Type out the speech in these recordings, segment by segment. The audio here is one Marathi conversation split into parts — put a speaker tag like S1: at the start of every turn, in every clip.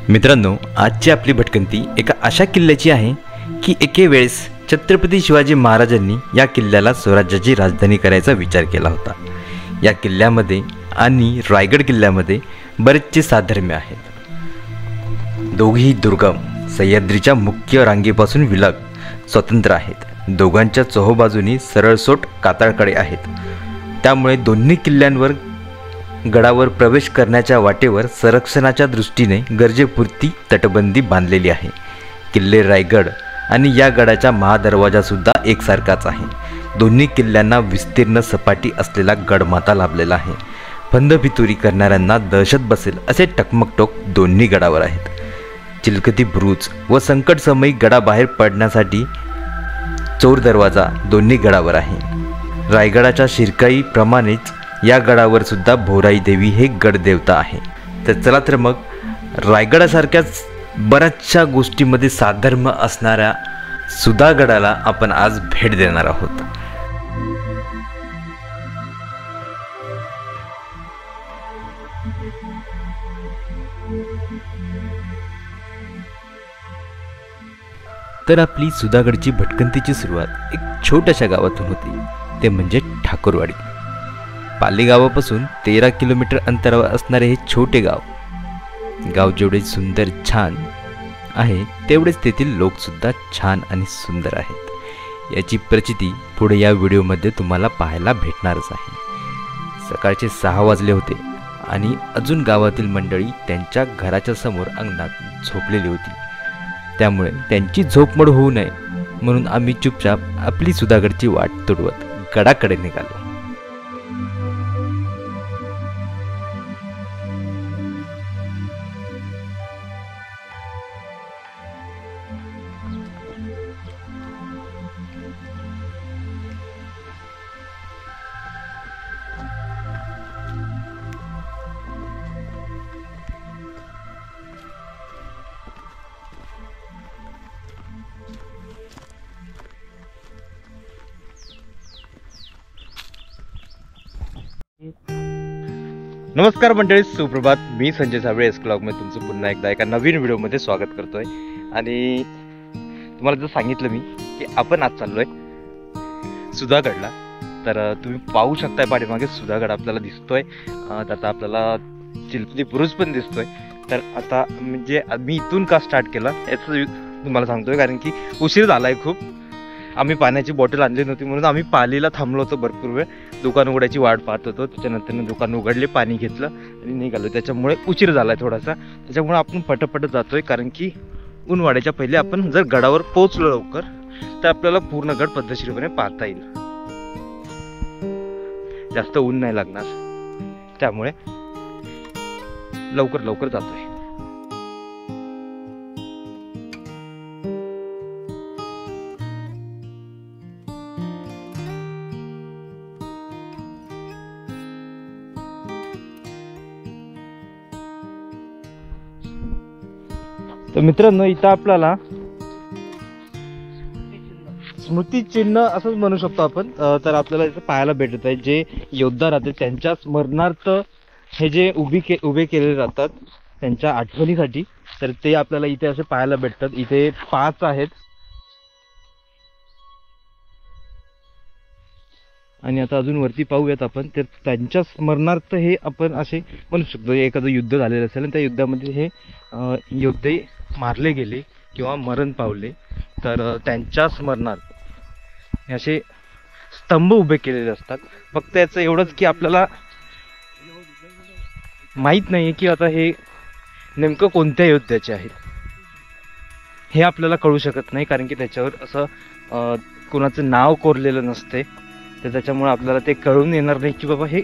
S1: मित्रांनो, आजची आपली भटकंती एका अशा किल्ल्याची आहे की एके वेळेस छत्रपती शिवाजी महाराजांनी या किल्ल्याला स्वराज्याची राजधानी करायचा विचार केला होता। या किल्ल्यामध्ये आणि रायगड किल्ल्यामध्ये बरेचसे साधर्म्य आहेत। दोघेही दुर्गम सह्याद्रीच्या मुख्य रांगेपासून विलग स्वतंत्र आहेत। दोघांच्या चोहोबाजूनी सरळसोट कातळकडे आहेत। त्यामुळे दोन्ही किल्ल्यांवर गडावर प्रवेश करण्याच्या वाटेवर संरक्षणाच्या दृष्टीने गरजेपुरती तटबंदी बांधलेली आहे। किल्ले रायगड आणि या गडाचा महादरवाजासुद्धा एकसारखाच आहे। दोन्ही किल्ल्यांना विस्तीर्ण सपाटी असलेला गडमाथा लाभलेला आहे। फंदफितुरी करणाऱ्यांना दहशत बसेल असे टकमकटोक दोन्ही गडावर आहेत। चिलखती बुरुज व संकटसमयी गडाबाहेर पडण्यासाठी चोर दरवाजा दोन्ही गडावर आहे। रायगडाच्या शिरकाईप्रमाणेच या गडावर सुद्धा भोराई देवी हे गडदेवता आहे। तर चला तर मग रायगडासारख्याच बऱ्याचशा गोष्टीमध्ये साधर्म्य असणाऱ्या सुधागडाला आपण आज भेट देणार आहोत। तर आपली सुधागडची भटकंतीची सुरुवात एक छोट्याशा गावातून होती, ते म्हणजे ठाकूरवाडी। पाली गावापासून 13 किलोमीटर अंतरावर असणारे हे छोटे गाव जेवढे सुंदर छान आहे तेवढेच तेथील लोकसुद्धा छान आणि सुंदर आहेत। याची प्रचिती पुढे या व्हिडिओमध्ये तुम्हाला पाहायला भेटणारच आहे। सकाळचे 6 वाजले होते आणि अजून गावातील मंडळी त्यांच्या घराच्या समोर अंगणात झोपलेली होती। त्यामुळे त्यांची झोपमोड होऊ नये म्हणून आम्ही चुपचाप आपली सुधागडची वाट तुडवत गडाकडे निघालो। नमस्कार मंडळी, सुप्रभात। मी संजय साबळे एस ब्लॉगमध्ये तुमचं पुन्हा एकदा एका नवीन व्हिडिओमध्ये स्वागत करतोय। आणि तुम्हाला जर सांगितलं मी की आपण आज चाललोय सुधागडला, तर तुम्ही पाहू शकताय पाठीमागे सुधागड आपल्याला दिसतोय। त्याचा आपल्याला चिलखती बुरुज पण दिसतोय। तर आता म्हणजे मी इथून का स्टार्ट केला याचं तुम्हाला सांगतोय, कारण की उशीर झालाय खूप। आम्ही पाण्याची बॉटल आणली नव्हती म्हणून आम्ही पालीला थांबलो होतो भरपूर वेळ। दुकान उघडायची वाट पाहत होतो, त्याच्यानंतर दुकान उघडले, पाणी घेतलं आणि निघालो। त्याच्यामुळे उशीर झालाय थोडासा। त्याच्यामुळे आपण पटपट जातोय, कारण की ऊन वाढायच्या पहिले आपण जर गडावर पोहोचलो लवकर तर आपल्याला पूर्ण गड पद्धतशीरपणे पाहता येईल। जास्त ऊन नाही लागणार, त्यामुळे लवकर जातोय। तर मित्रांनो, इथं आपल्याला स्मृतिचिन्ह असंच म्हणू शकतो आपण। तर आपल्याला इथं पाहायला भेटत आहे जे योद्धा राहते त्यांच्या स्मरणार्थ हे जे उभे केलेले राहतात त्यांच्या आठवणीसाठी। तर ते आपल्याला इथे असे पाहायला भेटतात। इथे 5 आहेत आणि आता अजून वरती पाहूयात आपण। तर त्यांच्या स्मरणार्थ हे आपण असे म्हणू शकतो। एखादं युद्ध झालेलं असेल आणि त्या युद्धामध्ये हे योद्धे मारले गेले किंवा मरण पावले, तर त्यांच्या स्मरणार्थ असे स्तंभ उभे केलेले असतात। फक्त याचं एवढंच की आपल्याला माहीत नाही की आता हे नेमकं कोणत्या योद्ध्याचे आहेत हे आपल्याला कळू शकत नाही, कारण की त्याच्यावर असं कोणाचं नाव कोरलेलं नसते। तर त्याच्यामुळे आपल्याला ते कळून येणार नाही की बाबा हे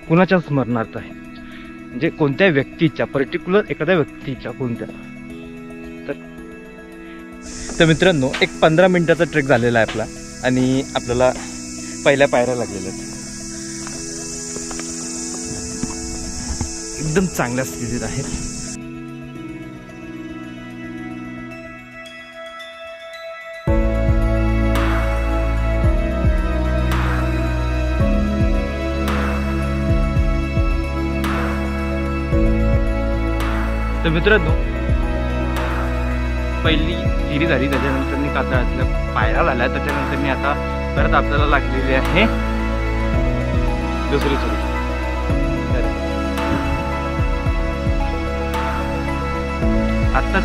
S1: कुणाच्या स्मरणार्थ आहे, म्हणजे कोणत्या व्यक्तीच्या, पर्टिक्युलर एखाद्या व्यक्तीच्या कोणत्या। तर मित्रांनो, एक 15 मिनिटाचा ट्रेक झालेला आहे आपला आणि आपल्याला पहिल्या पायऱ्या लागलेल्या आहेत। एकदम चांगल्या स्थितीत आहेत। तर मित्रांनो, पहिली सिरी झाली, त्याच्यानंतर कातळातल्या पायऱ्या झाल्या, त्याच्यानंतर आता परत आपल्याला लागलेली आहे दुसरी सिरी. आत्ताच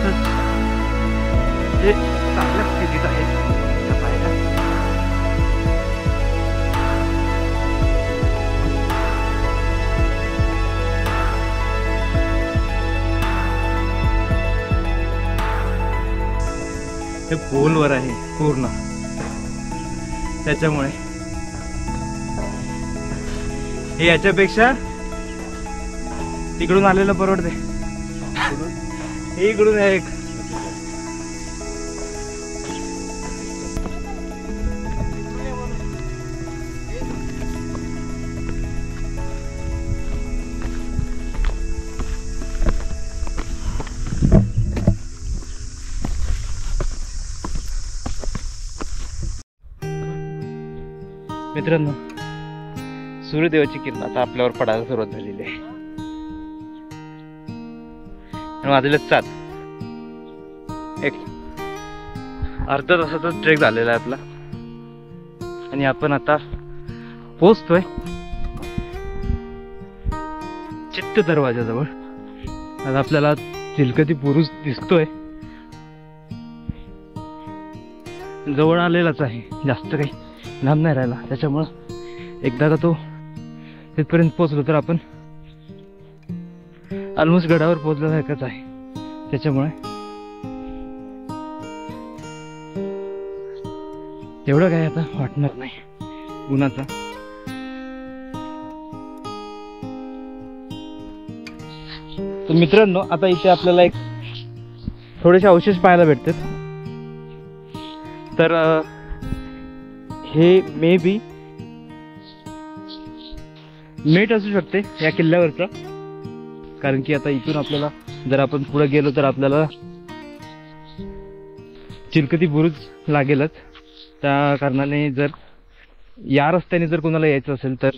S1: हे चांगल्या स्थितीत आहेत त्या पायऱ्या. हे पोलवर आहे पूर्ण, त्याच्यामुळे हे याच्यापेक्षा तिकडून आलेलं परवडते. हे इकडून आहे एक. मित्रांनो, सूर्यदेवाची किरण आता आपल्यावर पडायला सुरुवात झालेली आहे. वाजले 7. एक अर्धा तासाचा ट्रेक झालेला आहे आपला आणि आपण आता पोहोचतोय चित्त दरवाजाजवळ. आता आपल्याला चिलकती पुरुष दिसतोय, जवळ आलेलाच आहे, जास्त काही लांब नाही राहिला. त्याच्यामुळं एकदा का तो तिथपर्यंत पोहोचलो तर आपण ऑलमोस्ट गडावर पोहोचल्यासारखंच आहे. त्याच्यामुळे एवढं काय आता वाटणार नाही उन्हाचा. तर मित्रांनो, आता इथे आपल्याला एक थोडेसे अवशेष पाहायला भेटतात. तर हे मे बी मेट असू शकते या किल्ल्यावरचं, कारण की आता इथून आपल्याला जर आपण पुढे गेलो तर आपल्याला चिलकती बुरुज लागेलच. त्या कारणाने जर या रस्त्याने जर कोणाला यायचं असेल तर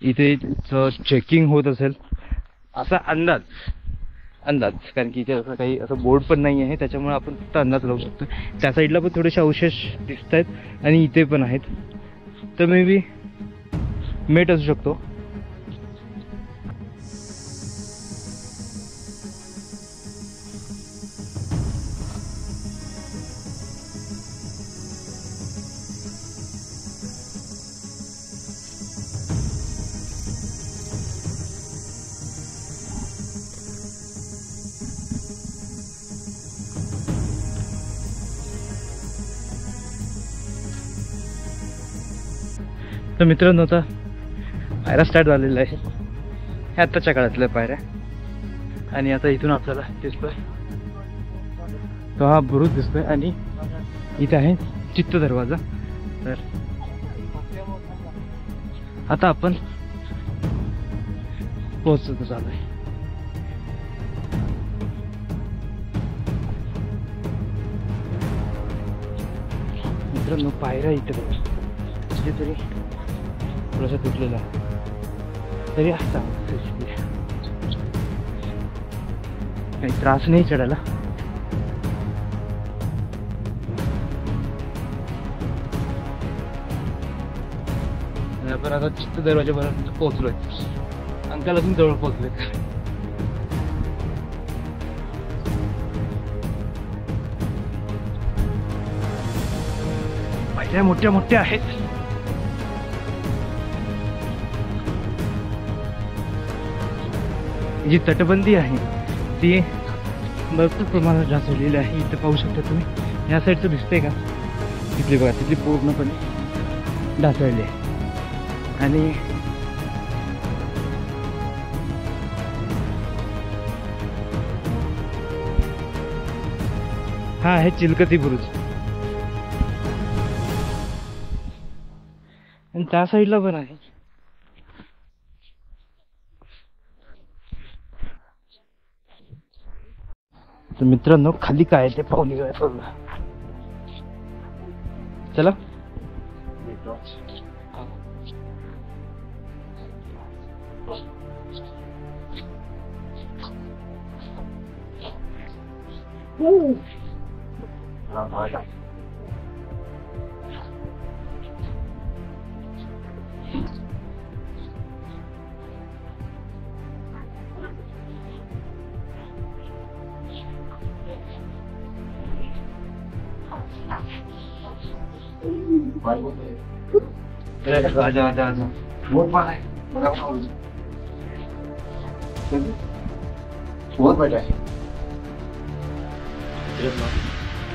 S1: इथे चेकिंग होत असेल असा अंदाज, कारण की इथे असं काही असं बोर्ड पण नाही आहे, त्याच्यामुळे आपण फक्त अंदाज लावू शकतो. त्या साईडला पण थोडेसे अवशेष दिसत आहेत आणि इथे पण आहेत, तर मे बी मेट असू शकतो. तर मित्रांनो, आता पायऱ्या स्टार्ट झालेल्या आहे, हे आत्ताच्या काळातल्या पायऱ्या. आणि आता इथून आपल्याला दिसतोय तो हा बुरुज दिसतोय आणि इथे आहे चित्त दरवाजा. तर आता आपण पोहोचतो चालू आहे. मित्रांनो, पायऱ्या इथे तरी थोडासा तुटलेला तरी असता, काही त्रास नाही चढायला. आपण आता चित्त दरवाजापर्यंत पोहोचलोय, अंकल अजून जवळ पोहोचलोय. पायऱ्या मोठ्या मोठ्या आहेत. जी तटबंदी आहे ती भरपूर प्रमाणात ढासळलेली आहे. इथं पाहू शकता तुम्ही, या साईडचं दिसतंय का, तिथली बघा, तिथली पूर्णपणे ढासळली आहे. आणि हा आहे चिलकती बुरुज आणि त्या साईडला पण आहे. तर मित्रांनो, खाली काय ते पाहून घेऊया. चला.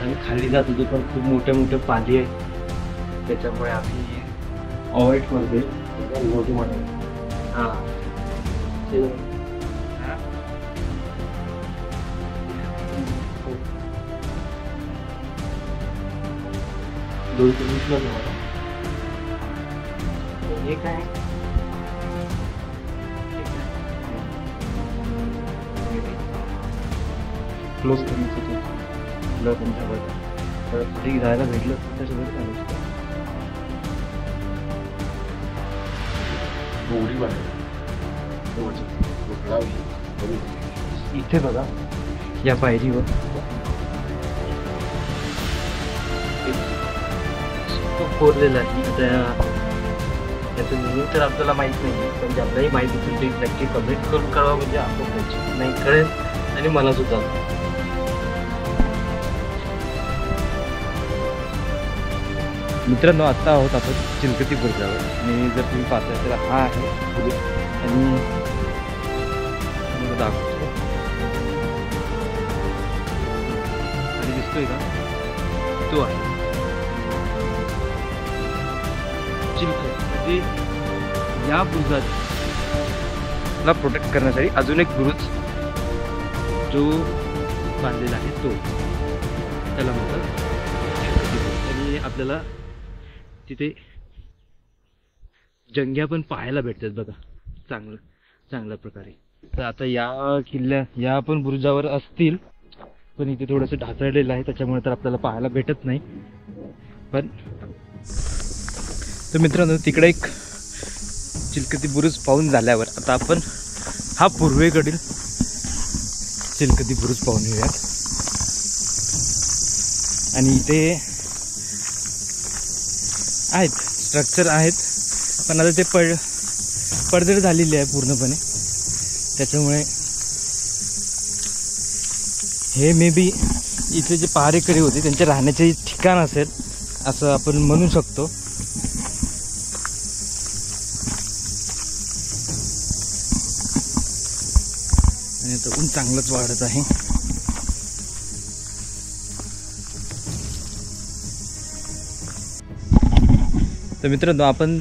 S2: आणि खाली जात होतो पण खूप मोठे मोठे पाणी आहे, त्याच्यामुळे आम्ही अवॉइड करतोय मोठे मोठे. हां हे काय क्लोज करण्यासाठी तुला तुमच्यावर तर कुठे जायला भेटलं त्याच्यावर चालू शकतं. इथे बघा या पायरीवर कोरलेलं आहे. त्याचं मिनिंग तर आपल्याला माहीत नाही, पण ज्यांनाही माहिती असेल ते नक्की कमेंट करून कळवा, म्हणजे आपण नाही कळेल आणि मला सुद्धा.
S1: मित्रांनो, आत्ता आहोत आपण चिलकती बुरुजावर आणि जर तुम्ही पाहता तर हा आहे बुरुज आणि दाखवतो आणि दिसतोय का तो आहे चिलकत. म्हणजे या बुरुजाला प्रोटेक्ट करण्यासाठी अजून एक बुरुज जो बांधलेला आहे तो त्याला म्हणतात. आणि आपल्याला तिथे जंग्या पण पाहायला भेटतात बघा चांगल्या प्रकारे. तर आता या पण बुरुजावर असतील, पण इथे थोडंसं ढासळलेलं आहे त्याच्यामुळे तर आपल्याला पाहायला भेटत नाही. पण तर मित्रांनो, तिकडे एक चिलकती बुरुज पाहून झाल्यावर आता आपण हा पूर्वेकडील चिलकती बुरुज पाहून येऊयात. आणि इथे आहेत स्ट्रक्चर आहेत, पण आता ते पडझड झालेली आहे पूर्णपणे, त्याच्यामुळे हे मे बी इथे जे पहारेकरी होते त्यांचे राहण्याचे ठिकाण असेल असं आपण म्हणू शकतो. आणि आता ऊन चांगलंच वाढत आहे. तर मित्रांनो, आपण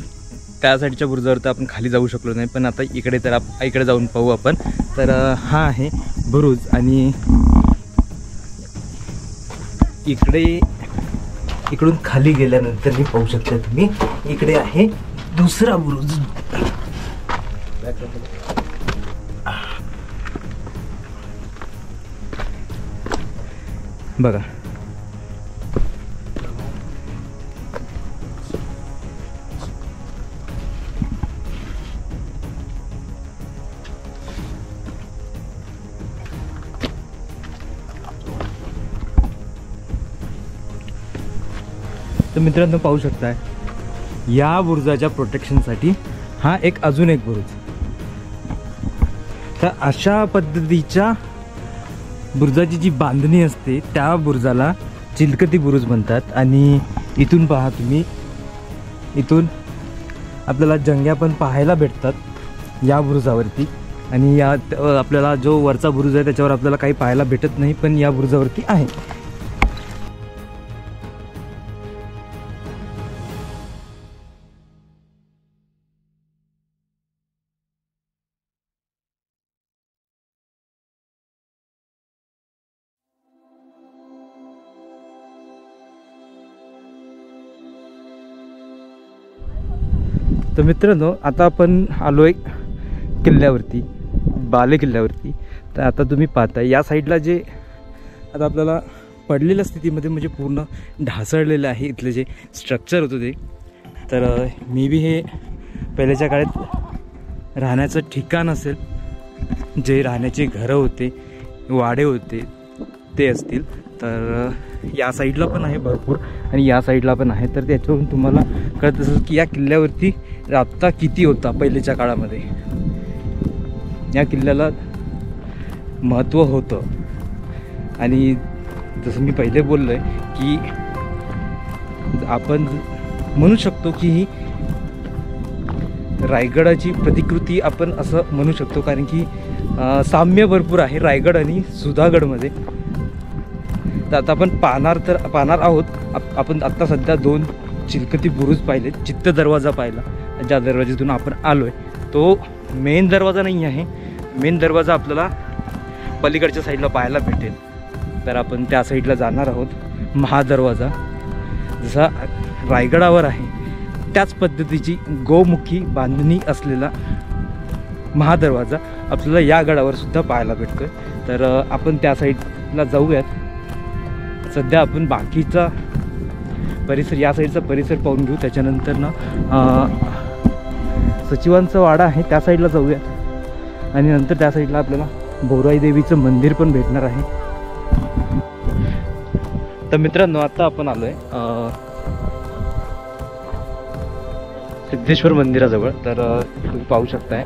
S1: त्या साईडच्या बुरुजावर तर आपण खाली जाऊ शकलो नाही, पण आता इकडे जाऊन पाहू आपण. तर हा आहे बुरुज आणि इकडून खाली गेल्यानंतर मी पाहू शकता तुम्ही इकडे आहे दुसरा बुरुज. बघा तर मित्रांनो, पाहू शकताय या बुरुजाच्या प्रोटेक्शनसाठी हा अजून एक बुरुज. तर अशा पद्धतीच्या बुरुजाची जी बांधणी असते त्या बुरुजाला चिलकती बुरुज म्हणतात. आणि इथून पहा तुम्ही, इथून आपल्याला जंग्या पण पाहायला भेटतात या बुरुजावरती. आणि या आपल्याला जो वरचा बुरुज आहे त्याच्यावर आपल्याला काही पाहायला भेटत नाही, पण या बुरुजावरती आहे. तर मित्रांनो, आता आपण आलो आहे किल्ल्यावरती, बाले किल्ल्यावरती. तर आता तुम्ही पाहताय या साईडला जे आता आपल्याला पडलेल्या स्थितीमध्ये म्हणजे पूर्ण ढासळलेलं आहे इथले जे स्ट्रक्चर होतं ते. तर मे बी हे पहिल्याच्या काळात राहण्याचं ठिकाण असेल, जे राहण्याचे घरं होते, वाडे होते,
S3: ते असतील. तर या साईडला पण आहे भरपूर आणि या साईडला पण आहे. तर त्याच्यावरून तुम्हाला कळत असेल की या किल्ल्यावरती राबता किती होता पहिलेच्या काळामध्ये. या किल्ल्याला महत्त्व होतं. आणि जसं मी पहिले बोललो आहे की आपण म्हणू शकतो की ही रायगडाची प्रतिकृती आपण असं म्हणू शकतो, कारण की साम्य भरपूर आहे रायगड आणि सुधागडमध्ये. तर आता आपण पाहणार आहोत. आपण आत्ता सध्या 2 चिलखती बुरुज पाहिले, चित्त दरवाजा पाहिला, ज्या दरवाज्यातून आपण आलो आहे तो मेन दरवाजा नाही आहे. मेन दरवाजा आपल्याला पलीकडच्या साईडला पाहायला भेटेल. तर आपण त्या साईडला जाणार आहोत. महादरवाजा जसा रायगडावर आहे त्याच पद्धतीची गोमुखी बांधणी असलेला महादरवाजा आपल्याला या गडावर सुद्धा पाहायला भेटतोय. तर आपण त्या साईडला जाऊयात. सध्या आपण बाकीचा परिसर, या साईडचा परिसर पाहून घेऊ. त्याच्यानंतर ना सचिवांचा वाडा आहे त्या साईडला जाऊयात आणि नंतर त्या साईडला आपल्याला भोराई देवीचं मंदिर पण भेटणार आहे. तर मित्रांनो, आता आपण आलो आहे सिद्धेश्वर मंदिराजवळ. तर तुम्ही पाहू शकताय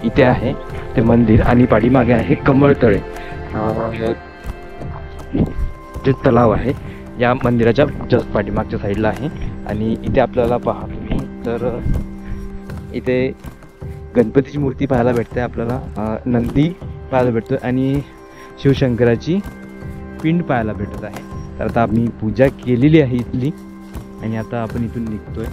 S3: इथे आहे ते मंदिर आणि पाठीमागे आहे कमळतळे जे तलाव आहे या मंदिराच्या जस्ट पाठीमागच्या साईडला आहे. आणि इथे आपल्याला पहा तुम्ही तर इथे गणपतीची मूर्ती पाहायला भेटते आपल्याला, नंदी पाहायला भेटतो आणि शिवशंकराची पिंड पाहायला भेटत आहे. तर आता आम्ही पूजा केलेली आहे इथली आणि आता आपण इथून निघतोय.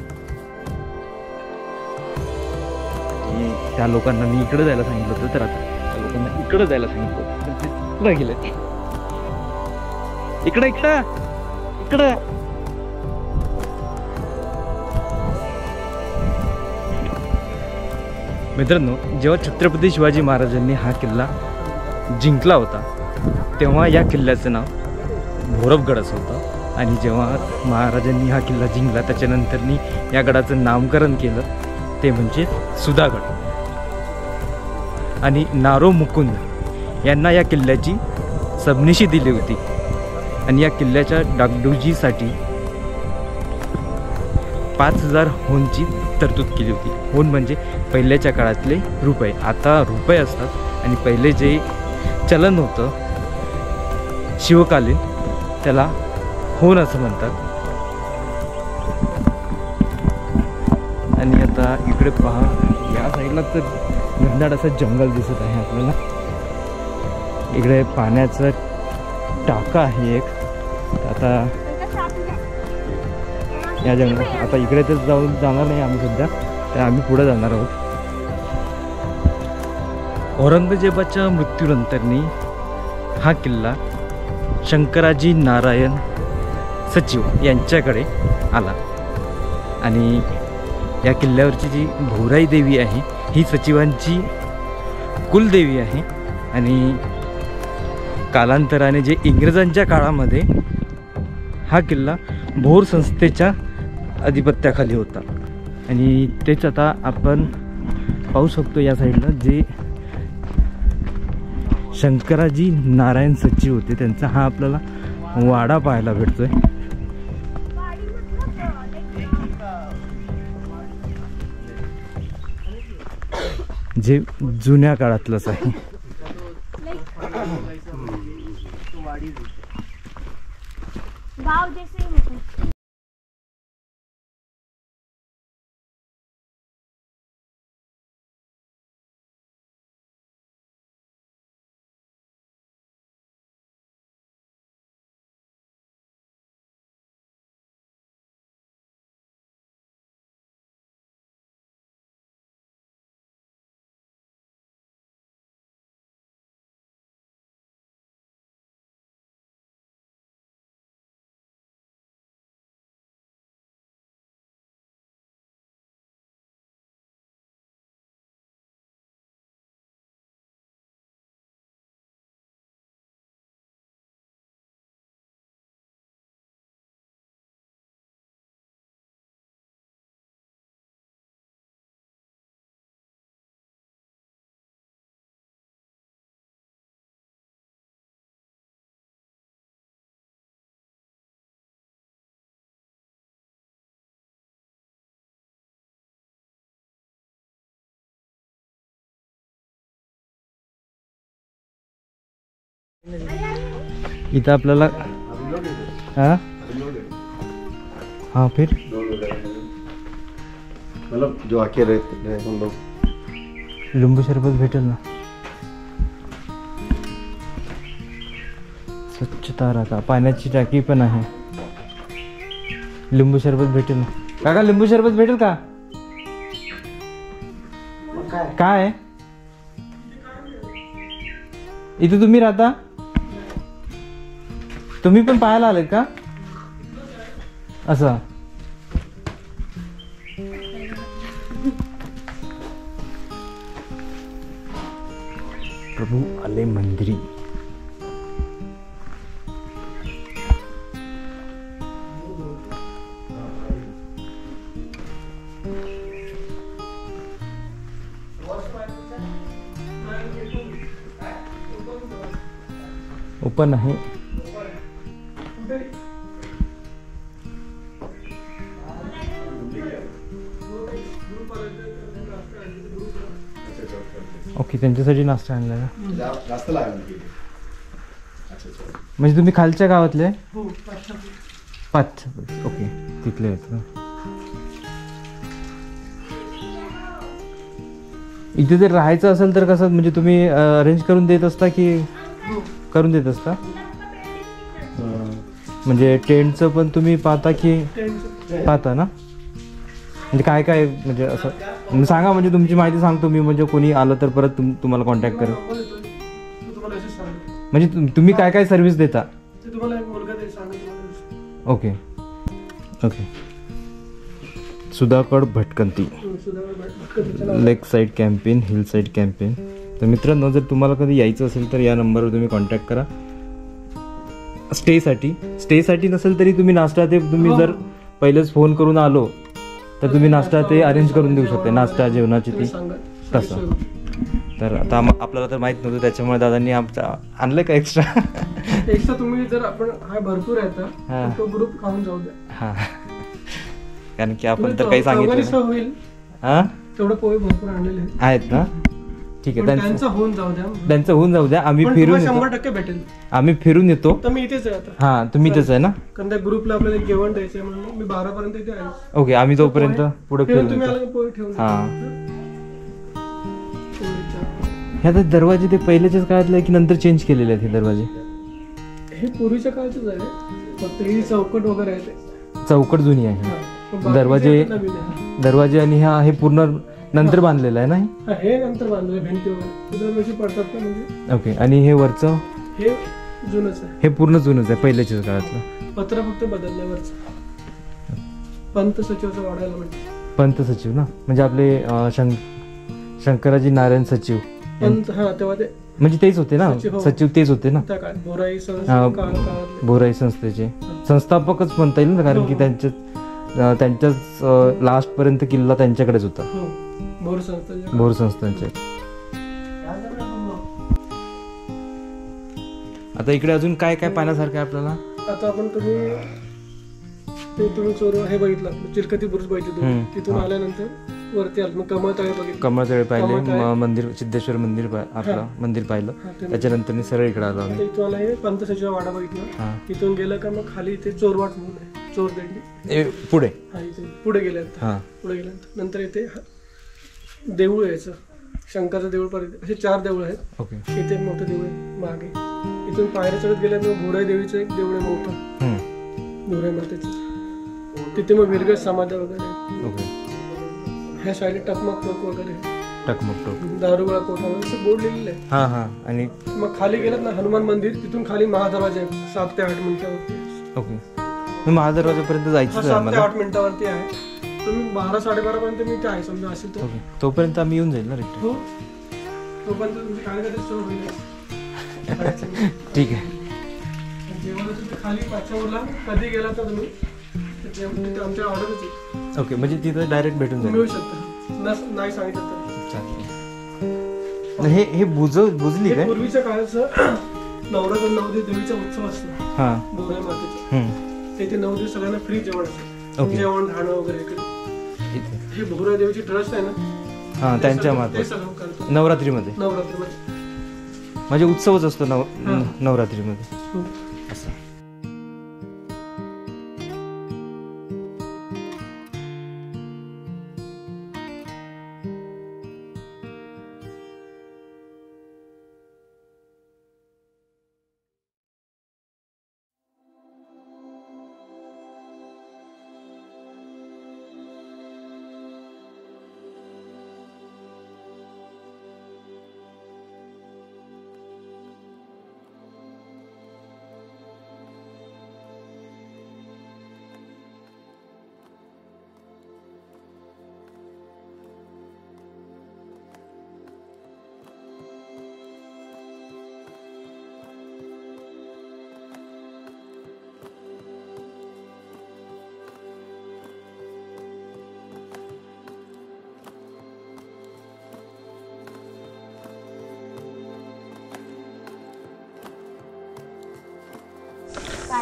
S3: त्या लोकांना मी इकडे जायला सांगितलं होतं, तर आता त्या लोकांना इकडे जायला सांगितलं होतं, तर ते पुढे गेले. इकडे इकडे इकडे मित्रांनो, जेव्हा छत्रपती शिवाजी महाराजांनी हा किल्ला जिंकला होता तेव्हा या किल्ल्याचं नाव भोरबगड असं होतं. आणि जेव्हा महाराजांनी हा किल्ला जिंकला त्याच्यानंतरनी या गडाचं नामकरण केलं ते म्हणजे सुधागड. आणि नारो मुकुंद यांना या किल्ल्याची सबनिशी दिली होती. आणि या किल्ल्याच्या डागडुजीसाठी 5000 होनची तरतूद केली होती. होन म्हणजे पहिल्याच्या काळातले रुपये. आता रुपये असतात आणि पहिले जे चलन होतं शिवकालीन त्याला होन असं म्हणतात. आणि आता इकडे पहा, या साईडला तर घनदाट असं जंगल दिसत आहे आपल्याला. इकडे पाण्याचा टाका आहे एक. आता या जंगलात आता इकडे तर जाणार नाही आम्ही सध्या, तर आम्ही पुढे जाणार आहोत. औरंगजेबाच्या मृत्यूनंतरनी हा किल्ला शंकराजी नारायण सचिव यांच्याकडे आला. आणि या किल्ल्यावरची जी भोराई देवी आहे ही सचिवांची कुलदेवी आहे. आणि कालांतराने जे इंग्रजांच्या काळामध्ये हा किल्ला भोर संस्थेच्या अधिपत्याखाली होता. आणि तेच आता आपण पाहू शकतो या साईडला जे शंकराजी नारायण सचिव होते त्यांचा हा आपल्याला वाडा पाहायला भेटतोय. जे जुन्या काळातलंच आहे.
S4: गाव जैसे होते.
S3: इथं आपल्याला हाँ फिर
S5: मतलब जो आके रहते हैं हम लोग।
S3: लिंबू शरबत भेटेल ना, स्वच्छता राखा, पाण्याची टाकी पण आहे, लिंबू शरबत भेटेल ना काका, लिंबू शरबत भेटेल का? काय इथे तुम्ही राहता? तुम्ही पण पाहायला आले का असं? प्रभू आले मंदिरी. ओपन आहे. ओके, त्यांच्यासाठी नाश्ता आणला का?
S5: जास्त लागेल.
S3: म्हणजे तुम्ही खालच्या गावातले? पाच. ओके, तिथले आहेत. इथे जर राहायचं असेल तर कसं, म्हणजे तुम्ही अरेंज करून देत असता की करून देत असता? म्हणजे टेंटचं पण तुम्ही पाहता की पाहता ना? म्हणजे काय काय, म्हणजे असं सांगा, म्हणजे तुमची माहिती सांगतो मी, म्हणजे कोणी आलं तर परत तुम्हाला कॉन्टॅक्ट करेल. म्हणजे तुम्ही काय काय सर्व्हिस देता? Okay okay. सुधागड भटकंती, lake side campaign, hill side campaign. तर मित्रांनो, जर तुम्हाला कधी यायचं असेल तर या नंबरवर तुम्ही कॉन्टॅक्ट करा. स्टेसाठी नसेल तरी तुम्ही नाश्ता ते तुम्ही जर पहिलेच फोन करून आलो तर तुम्ही नाश्ता ते अरेंज करून देऊ शकता, नाश्ता जेवणाची ती तसं. तर आता आपल्याला तर माहित नव्हतं, त्याच्यामुळे दादांनी आमचा आणलं का एक्स्ट्रा
S2: तुम्ही जर आपण हा भरपूर आहे तो ग्रुप खाऊन जाऊ द्या.
S3: हां, कारण की आपण तर काही सांगितलं
S2: होईल.
S3: हां,
S2: तेवढं पोहे भरपूर आणलेले
S3: आहेत ना. ठीक आहे,
S2: त्यांचं होऊन जाऊ द्या.
S3: आम्ही फिरून
S2: 100% भेटेल.
S3: आम्ही फिरून येतो.
S2: तर मी इथेच आहे आता.
S3: हां, तुम्ही इथेच आहे ना?
S2: कारण त्या ग्रुपला आपल्याला जेवण द्यायचंय म्हणून मी 12 पर्यंत इथे आहे.
S3: ओके, आम्ही तोपर्यंत पुढे फिरून
S2: तुम्ही
S3: येतो.
S2: आला की पोहे ठेवून
S3: हां. हे आता दरवाजे ते पहिल्याच्याच काळातले आहे की नंतर चेंज केलेले आहेत हे दरवाजे?
S2: हे पूर्वीच्या काळचेच आहे, फक्त ही चौकट वगैरे आहे ते.
S3: चौकट जुनी आहे. दरवाजे आणि हे पूर्ण नंतर बांधलेलं आहे ना?
S2: हे नंतर बांधलेलं, भिंती वगैरे दरवर्षी पडतात ना म्हणजे.
S3: ओके. आणि हे वरचं
S2: हे जुनच आहे.
S3: हे पूर्ण जुनच आहे पहिल्याच्याच काळातलं.
S2: पत्र फक्त बदललंय वरचं. पंत सचिवचं वाढायला म्हणजे.
S3: पंत सचिव ना, म्हणजे आपले शंकराजी नारायण सचिव.
S2: हा, तेव्हा ते
S3: म्हणजे तेच होते ना, सचिव तेच होते ना. बोराई संस्थेचे संस्थापकच म्हणता येईल ना, कारण की त्यांच्याच लास्ट पर्यंत किल्ला त्यांच्याकडेच होता. भोर संस्थांचे. आता इकडे अजून काय काय पाहण्यासारखं आहे आपल्याला?
S2: आता आपण तुम्ही चोर हे बघितलं, चिलकती बुरुज बघितलं, तिथून आल्यानंतर वरती आलं, मग कमळतळे बघितलं.
S3: कमळतळे पाहिले, मंदिर सिद्धेश्वर मंदिर आपलं मंदिर पाहिलं. त्याच्यानंतर सरळ इकडे आलो आम्ही.
S2: इथून आला हे पंत सचिव वाडा बघितला. तिथून गेलं का मग खाली इथे चोरवाट म्हणून आहे, चोरदंडी
S3: पुढे.
S2: पुढे गेल्यानंतर नंतर इथे देऊळ यायचं, शंकराचं देऊळ पर्यंत असे 4 देऊळ आहेत.
S3: ओके.
S2: इथे एक मोठं देऊळ आहे मागे. इथून पायऱ्या चढत गेल्यानंतर भोराई देवीचं एक देऊळ आहे मोठं, भोराई मातेचं. तिथे मग वीरगळ समाधी वगैरे.
S3: ओके.
S2: ह्या साईडला टकमक टोक वगैरे,
S3: टकमक टोक,
S2: दारुगोळा कोठा वगैरे बोर्ड लिहिलेलं आहे.
S3: हा हा. आणि
S2: मग खाली गेलात ना हनुमान मंदिर, तिथून खाली महादरवाजा आहे 7 ते 8 मिनिटावरती.
S3: ओके. महादरवाजापर्यंत जायचं
S2: 7 ते 8 मिनिटावरती आहे. तुम्ही 12-12:30 पर्यंत मी इथे आहे समजा असेल तर.
S3: तोपर्यंत आम्ही येऊन जाईल ना रिटर्न.
S2: हो, तोपर्यंत तुमची काय करायचं सोय होईल.
S3: ठीक आहे.
S2: जेवणाचं खाली पाचवरला कधी गेला तर तुम्ही आमच्या ऑर्डरच आहे.
S3: ओके, म्हणजे तिथं डायरेक्ट भेटून जाईल.
S2: मिळू शकता, नाही सांगितलं तर.
S3: चालेल. हे बुजली काय?
S2: पूर्वीच्या काळाचं नवरात्र 9 दिवस देवीचा उत्सव असतो.
S3: हा,
S2: बोराई मातेचा. ते 9 दिवस सगळ्यांना फ्री जेवण असतं. जेवण राहणं वगैरे. हे बोराई देवीची ट्रस्ट आहे ना,
S3: हा, त्यांच्या मार्फत
S2: नवरात्रीमध्ये.
S3: म्हणजे उत्सवच असतो नवरात्रीमध्ये असं.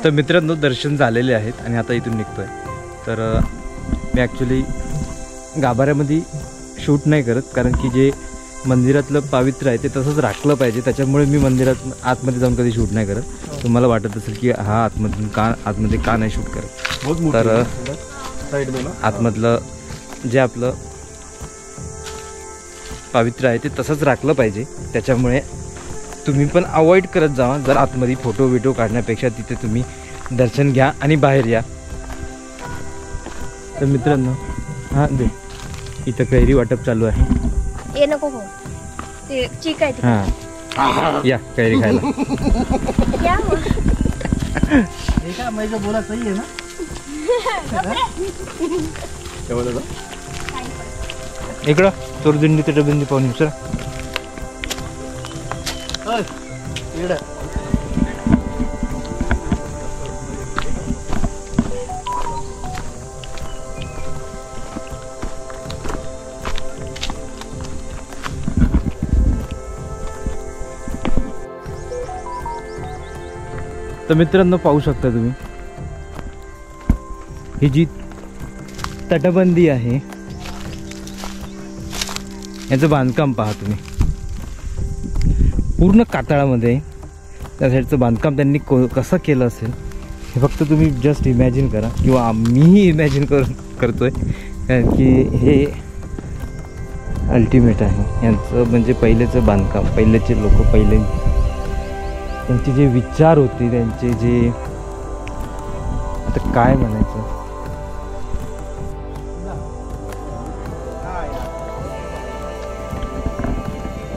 S3: तर मित्रांनो दर्शन झालेले आहेत आणि आता इथून निघतोय. तर मी ॲक्च्युली गाभाऱ्यामध्ये शूट नाही करत कारण की जे मंदिरातलं पावित्र्य आहे ते तसंच राखलं पाहिजे, त्याच्यामुळे मी मंदिरात आतमध्ये जाऊन कधी शूट नाही करत. तुम्हाला वाटत असेल की हा आतमध्ये का नाही शूट करत, तर आतमधलं जे आपलं पावित्र्य आहे ते तसंच राखलं पाहिजे, त्याच्यामुळे तुम्ही पण अवॉइड करत जावा. जर आतमध्ये फोटो विडिओ काढण्यापेक्षा तिथे तुम्ही दर्शन घ्या आणि बाहेर या. तर मित्रांनो हां दे, इथं कैरी वाटप चालू आहे.
S4: ये नको हो, ते चिक आहे ते.
S3: हां या कैरी खायला.
S4: क्या हो?
S2: हे काय माझं बोला सही आहे ना.
S3: इकडं चोरदिंडी ते डबिंदी पाहून विचारा. तर मित्रांनो पाहू शकता तुम्ही ही जी तटबंदी आहे याचं बांधकाम पहा तुम्ही, पूर्ण कातळामध्ये. त्या साईडचं बांधकाम त्यांनी कसं केलं असेल हे फक्त तुम्ही जस्ट इमॅजिन करा, किंवा मीही इमॅजिन करतोय कारण की हे अल्टिमेट आहे. यांचं म्हणजे पहिलेचं बांधकाम, पहिलेचे लोक, त्यांचे जे विचार होते, त्यांचे जे आता काय म्हणायचं,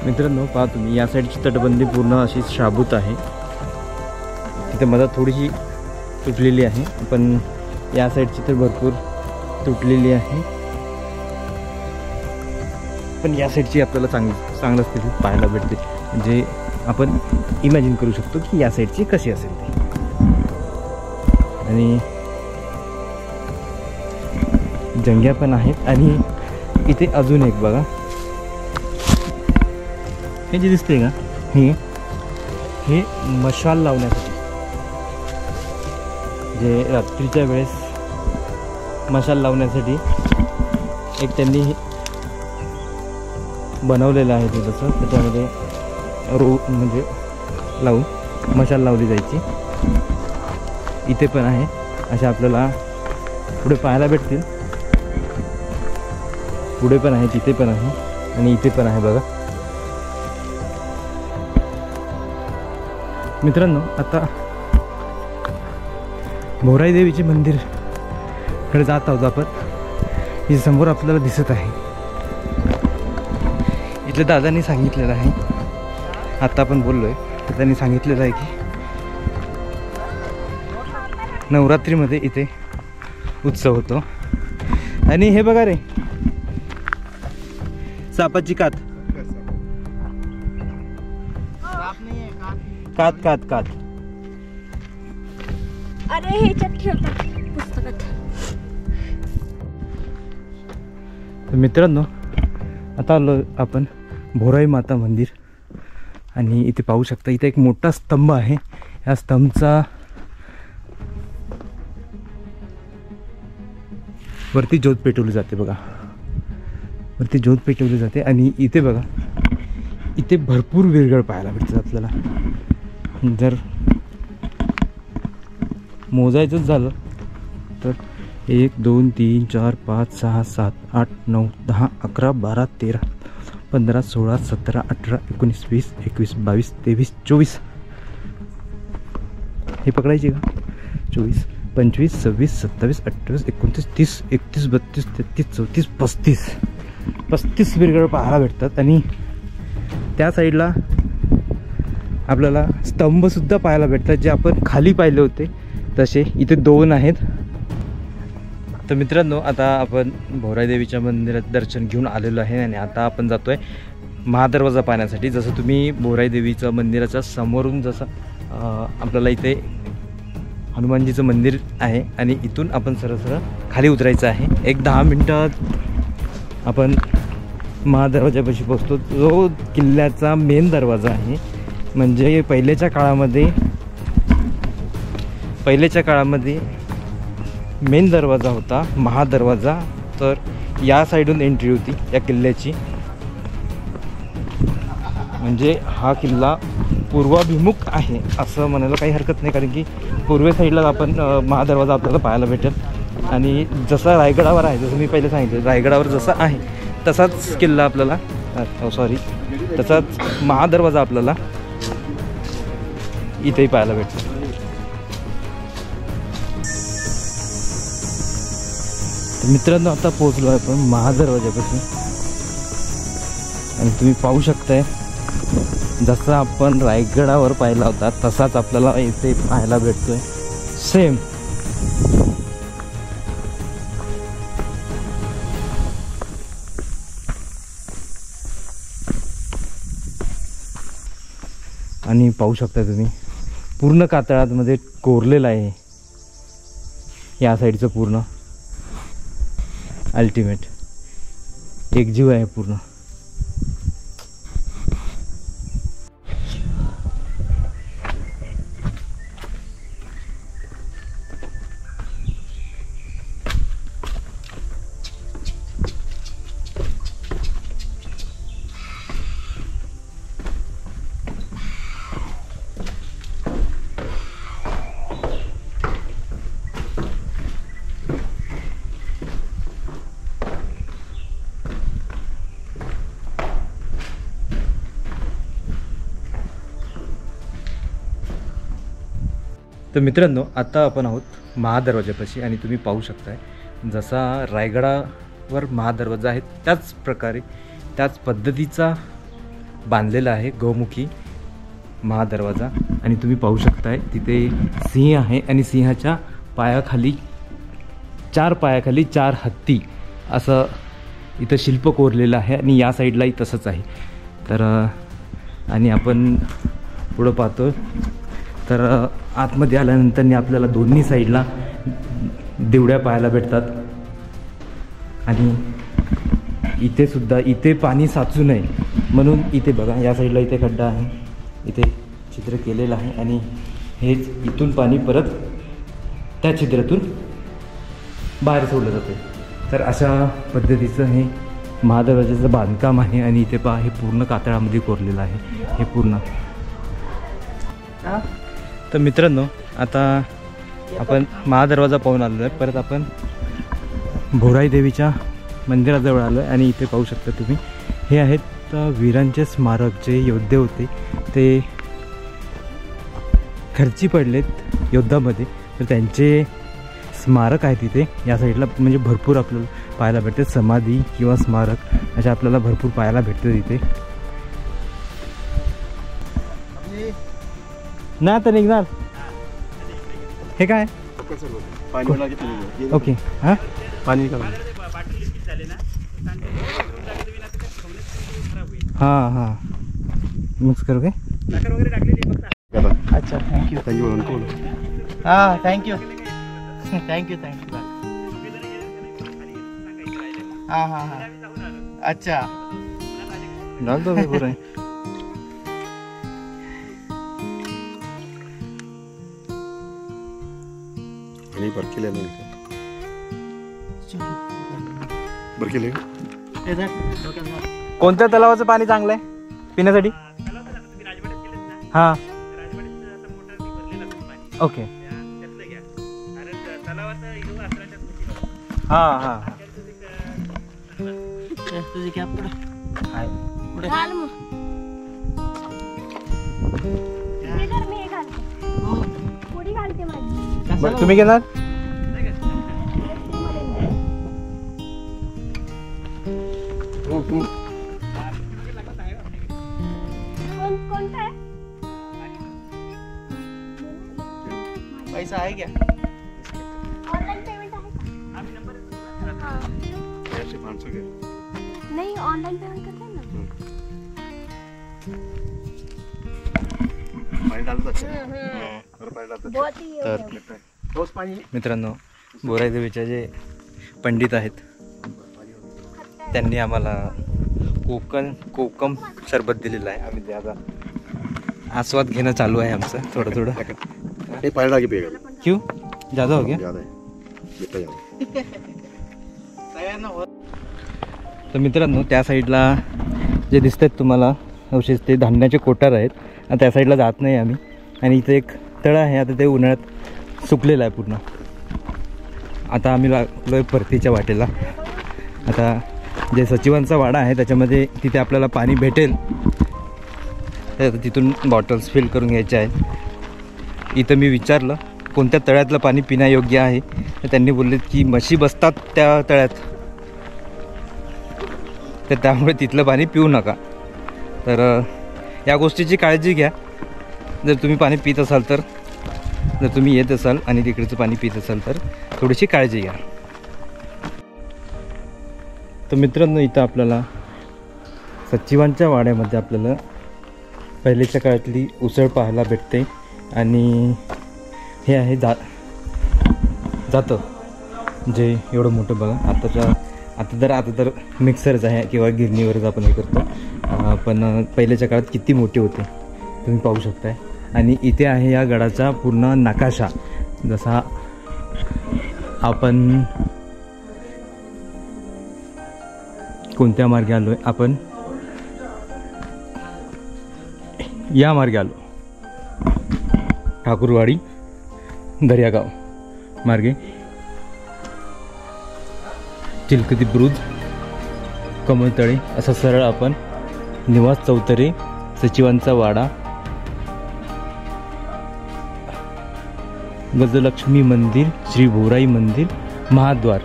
S3: मित्रांनो पहा तुम्ही या साईडची तटबंदी पूर्ण अशी शाबूत आहे. तिथे मधात थोडीशी तुटलेली आहे, पण या साईडची तर भरपूर तुटलेली आहे. पण या साईडची आपल्याला चांगलं स्थितीत पाहायला भेटते, म्हणजे आपण इमॅजिन करू शकतो की या साईडची कशी असेल ती. आणि जंग्या पण आहेत. आणि इथे अजून एक बघा, हे जे दिसते का, हे मशाल लावण्यासाठी, जे रात्रीच्या वेळेस मशाल लावण्यासाठी एक त्यांनी बनवलेलं आहे ते तसं. त्याच्यामध्ये म्हणजे लावून मशाल लावली जायची. इथे पण आहे, अशा आपल्याला पुढे पाहायला भेटतील. पुढे पण आहे, तिथे पण आहे आणि इथे पण आहे बघा. मित्रांनो आता भोराई देवीचे मंदिरकडे जात आहोत आपण. हे समोर आपल्याला दिसत आहे. इथल्या दादांनी सांगितलेलं आहे, आता आपण बोललोय तर त्यांनी सांगितलेलं आहे की नवरात्रीमध्ये इथे उत्सव होतो. आणि हे बघा रे, सापाची कात कात कात कात
S4: अरे ह्याच्यात ठेवतात पुस्तकात.
S3: तर मित्रांनो आता आलो आपण भोराई माता मंदिर. आणि इथे पाहू शकता, इथे एक मोठा स्तंभ आहे. या स्तंभचा वरती ज्योत पेटवली जाते बघा, वरती ज्योत पेटवली जाते. आणि इथे बघा इथे भरपूर विरगळ पाहायला भेटतात आपल्याला. जर मोजायचंच झालं तर 1 2 3 4 5 6 7 8 9 10 11 12 13 15 16 17 18 19 20 21 22 23 24 हे पकडायचे का? 24 25 26 27 28 29 30 31 32 33 34 35 विरगळ पाहायला भेटतात. आणि त्या साईडला आपल्याला स्तंभसुद्धा पाहायला भेटतात, जे आपण खाली पाहिले होते तसे इथे 2 आहेत. तर मित्रांनो, आता आपण भोराई देवीच्या मंदिरात दर्शन घेऊन आलेलो आहे आणि आता आपण जातो आहे महादरवाजा पाहण्यासाठी. जसं तुम्ही भोराई देवीच्या मंदिराच्या समोरून जसं आपल्याला इथे हनुमानजीचं मंदिर आहे आणि इथून आपण सरळ खाली उतरायचं आहे. एक 10 मिनटात आपण महादरवाजापाशी पोहोचतो, जो किल्ल्याचा मेन दरवाजा आहे. म्हणजे पहिल्याच्या काळामध्ये मेन दरवाजा होता महादरवाजा. तर या साईडून एंट्री होती या किल्ल्याची. म्हणजे हा किल्ला पूर्वाभिमुख आहे असं म्हणायला काही हरकत नाही, कारण की पूर्वे साईडला आपण महादरवाजा आपल्याला पाहायला भेटेल. आणि जसा रायगडावर आहे, जसं मी पहिले सांगितलं, रायगडावर जसा आहे तसाच किल्ला आपल्याला तसाच महादरवाजा आपल्याला इथेही पाहायला भेटतो. मित्रांनो, आता पोहोचलो आहे आपण महादरवाजापासून आणि तुम्ही पाहू शकताय जसा आपण रायगडावर पाहिला होता तसाच आपल्याला इथे पाहायला भेटतोय सेम. आणि पाहू शकता तुम्ही पूर्ण कातळामध्ये कोरलेलं आहे या साईडचं पूर्ण. अल्टिमेट एकजीव आहे पूर्ण. तर मित्रांनो, आता आपण आहोत महादरवाजापाशी आणि तुम्ही पाहू शकताय जसा रायगडावर महादरवाजा आहे त्याच प्रकारे त्याच पद्धतीचा बांधलेला आहे गौमुखी महादरवाजा. आणि तुम्ही पाहू शकताय तिथे सिंह आहे आणि सिंहाच्या पायाखाली 4 पायाखाली 4 हत्ती असं इथं शिल्प कोरलेलं आहे आणि या साईडलाही तसंच आहे. तर आणि आपण पुढं पाहतो तर आतमध्ये आल्यानंतर आपल्याला दोन्ही साईडला देवड्या पाहायला भेटतात. आणि इथे सुद्धा इथे पाणी साचू नये म्हणून इथे बघा या साईडला इथे खड्डा आहे, इथे छिद्र केलेलं आहे आणि हेच इथून पाणी परत त्या छिद्रातून बाहेर सोडलं जाते. तर अशा पद्धतीचं हे महादरवाजाचं बांधकाम आहे. आणि इथे पहा हे पूर्ण कातळामध्ये कोरलेलं आहे हे पूर्ण. तर मित्रांनो, आता आपण महादरवाजा पाहून आलेलो आहे. परत आपण भोराई देवीच्या मंदिराजवळ आलो आहे आणि इथे पाहू शकता तुम्ही हे आहेत वीरांचे स्मारक. जे योद्धे होते ते खर्ची पडलेत युद्धामध्ये, तर त्यांचे स्मारक आहे तिथे या साईडला. म्हणजे भरपूर आपल्याला पाहायला भेटते समाधी किंवा स्मारक अशा आपल्याला भरपूर पाहायला भेटते तिथे. ना तर निघणार हे काय ओके. हां
S5: पाणी
S3: हां हां मिक्स करू काय?
S2: अच्छा, थँक्यू. हां, थँक्यू. हां हां हां. अच्छा,
S3: डाल दो पूरा है.
S5: बरं केले.
S3: कोणत्या तलावाचं पाणी चांगलं आहे? पिण्यासाठी? हां ओके हां हां
S2: तुझी कॅप पुढे
S4: घाल मग. मी तर मी हे घालते. पुढी घालते माझी.
S3: बरं तुम्ही घेणार?
S4: कोणता आहे?
S2: पैसा आहे क्या?
S4: ऑनलाईन पेमेंट आहे का? हां. नाही ऑनलाईन पेमेंट करते ना. बहुत ही
S3: तर मित्रांनो बोराईदेवीचे जे पंडित आहेत त्यांनी आम्हाला कोकम सरबत दिलेलं आहे. आम्ही त्याचा आस्वाद घेणं चालू आहे आमचं थोडं थोडं. क्यों ज़्यादा हो गया? तर मित्रांनो त्या साईडला जे दिसत आहेत तुम्हाला अवशेष ते धान्याचे कोठार आहेत. आणि त्या साईडला जात नाही आम्ही. आणि इथं एक तळं आहे. आता ते उन्हाळ्यात सुकलेलं आहे पूर्ण. आता आम्ही लागलो आहे परतीच्या वाटेला. आता जे सचिवांचा वाडा आहे त्याच्यामध्ये तिथे आपल्याला पाणी भेटेल. तर तिथून बॉटल्स फिल करून घ्यायचे आहेत. इथं मी विचारलं कोणत्या तळ्यातलं पाणी पिण्यायोग्य आहे. तर त्यांनी बोलले की म्हशी बसतात त्या तळ्यात, तर त्यामुळे तिथलं पाणी पिऊ नका. तर या गोष्टीची काळजी घ्या. जर तुम्ही पाणी पित असाल तर, जर तुम्ही येत असाल आणि तिकडचं पाणी पित असाल तर थोडीशी काळजी घ्या. तर मित्रांनो इथं आपल्याला सचिवांच्या वाड्यामध्ये आपल्याला पहिलेच्या काळातली उसळ पाहायला भेटते. आणि हे आहे जातं जे एवढं मोठं बघा. आता तर मिक्सरच आहे किंवा गिरणीवरच आपण हे करतो. पण पहिल्याच्या काळात किती मोठे होते तुम्ही पाहू शकताय. आणि इथे आहे या गडाचा पूर्ण नकाशा. जसा आपण कोणत्या मार्गे आलो आहे, आपण या मार्गे आलो, ठाकूरवाडी दर्यागाव मार्गे. चिलकती बुरुज, कमळतळे असं सरळ आपण निवास चौतरे, सचिवांचा वाडा, गजलक्ष्मी मंदिर, श्री भोराई मंदिर, महाद्वार.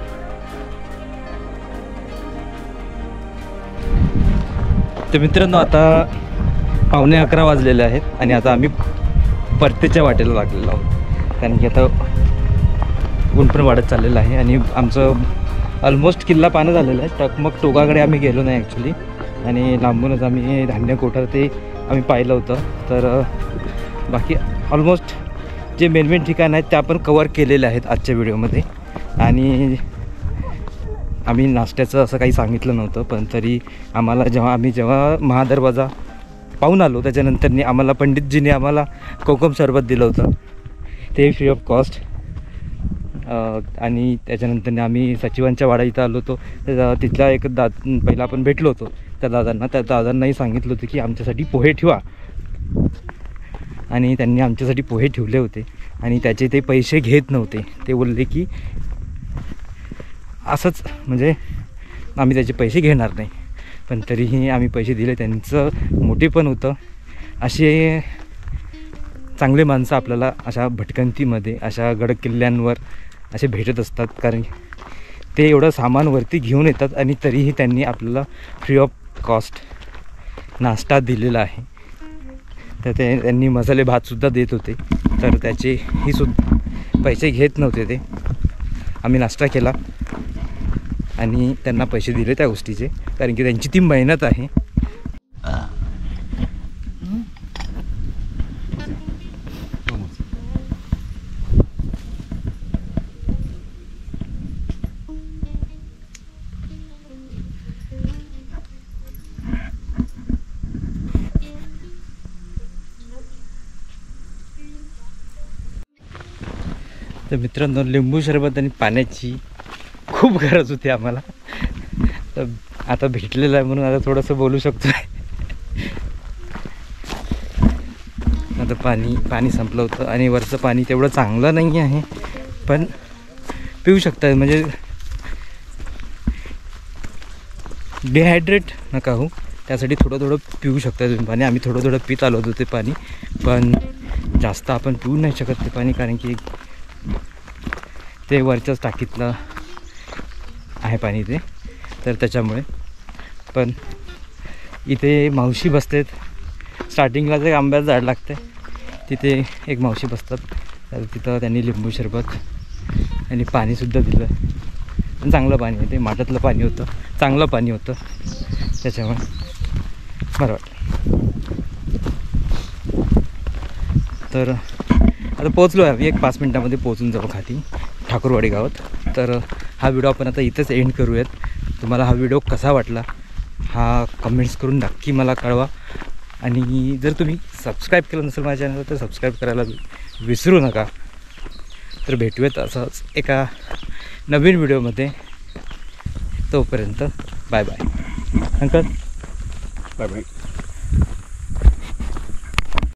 S3: तर मित्रांनो आता 11:15 वाजलेले आहेत आणि आता आम्ही परतीच्या वाटेला लागलेलो आहोत. कारण की आता ऊन पण वाढत चाललेलं आहे आणि आमचं ऑलमोस्ट किल्ला पानं झालेलं आहे. टकमक टोकाकडे आम्ही गेलो नाही ॲक्च्युली. आणि लांबूनच आम्ही धान्य कोठार ते आम्ही पाहिलं होतं. तर बाकी ऑलमोस्ट जे मेन ठिकाण आहेत ते आपण कवर केलेले आहेत आजच्या व्हिडिओमध्ये. आणि आम्ही नाश्त्याचं असं काही सांगितलं नव्हतं, पण तरी आम्हाला जेव्हा महादरवाजा पाहून आलो त्याच्यानंतरनी आम्हाला पंडितजीने आम्हाला कोकम सरबत दिलं होतं, ते फ्री ऑफ कॉस्ट. आणि त्याच्यानंतर आम्ही सचिवांच्या वाडा इथं आलो होतो. तिथला एक पहिला आपण भेटलो होतो त्या दादांनाही सांगितलं होतं की आमच्यासाठी पोहे ठेवा. आणि त्यांनी आमच्यासाठी पोहे ठेवले होते आणि त्याचे ते पैसे घेत नव्हते. ते बोलले की असंच म्हणजे आम्ही त्याचे पैसे घेणार नाही. पण तरीही आम्ही पैसे दिले. त्यांचं मोठेपण होतं. असे चांगले माणसं आपल्याला अशा भटकंतीमध्ये अशा गडकिल्ल्यांवर असे भेटत असतात. कारण ते एवढं सामान वरती घेऊन येतात आणि तरीही त्यांनी आपल्याला फ्री ऑफ कॉस्ट नाश्ता दिलेला आहे. तर त्यांनी मसाले भातसुद्धा देत होते. तर त्याचेही सुद्धा पैसे घेत नव्हते ते. आम्ही नाश्ता केला आणि त्यांना पैसे दिले त्या गोष्टीचे, कारण की त्यांची ती मेहनत आहे. तर मित्रांनो लिंबू सरबत आणि पाण्याची खूप गरज होती आम्हाला. तर आता भेटलेलं आहे म्हणून आता थोडंसं बोलू शकतो. आता पाणी संपलं होतं आणि वरचं पाणी तेवढं चांगलं नाही आहे, पण पिऊ शकता. म्हणजे डिहायड्रेट नका हो, त्यासाठी थोडं पिऊ शकता तुम्ही पाणी. आम्ही थोडं पित आलो होतो ते पाणी, पण जास्त आपण पिऊ नाही शकत ते पाणी, कारण की ते वरच्याच टाकीतलं आहे पाणी ते, तर त्याच्यामुळे. पण इथे मावशी बसतात. स्टार्टिंगला जे आंब्याचं झाड लागते तिथे एक मावशी बसतात, तर तिथं त्यांनी लिंबू सरबत आणि पाणीसुद्धा दिलं. आणि चांगलं पाणी आहे ते, माठातलं पाणी होतं, चांगलं पाणी होतं, त्याच्यामुळे बरं वाटलं. तर आता पोचलो आहे आम्ही, एक 5 मिनटामध्ये पोचून जाऊ खाली ठाकूरवाडी गावात. तर हा व्हिडिओ आपण आता इथंच एंड करूयात. तुम्हाला हा व्हिडिओ कसा वाटला हा कमेंट्स करून नक्की मला कळवा. आणि जर तुम्ही सबस्क्राईब केलं नसेल माझ्या चॅनलला तर सबस्क्राईब करायला विसरू नका. तर भेटूयात असंच एका नवीन व्हिडिओमध्ये. तोपर्यंत bye bye uncle.
S5: Bye bye.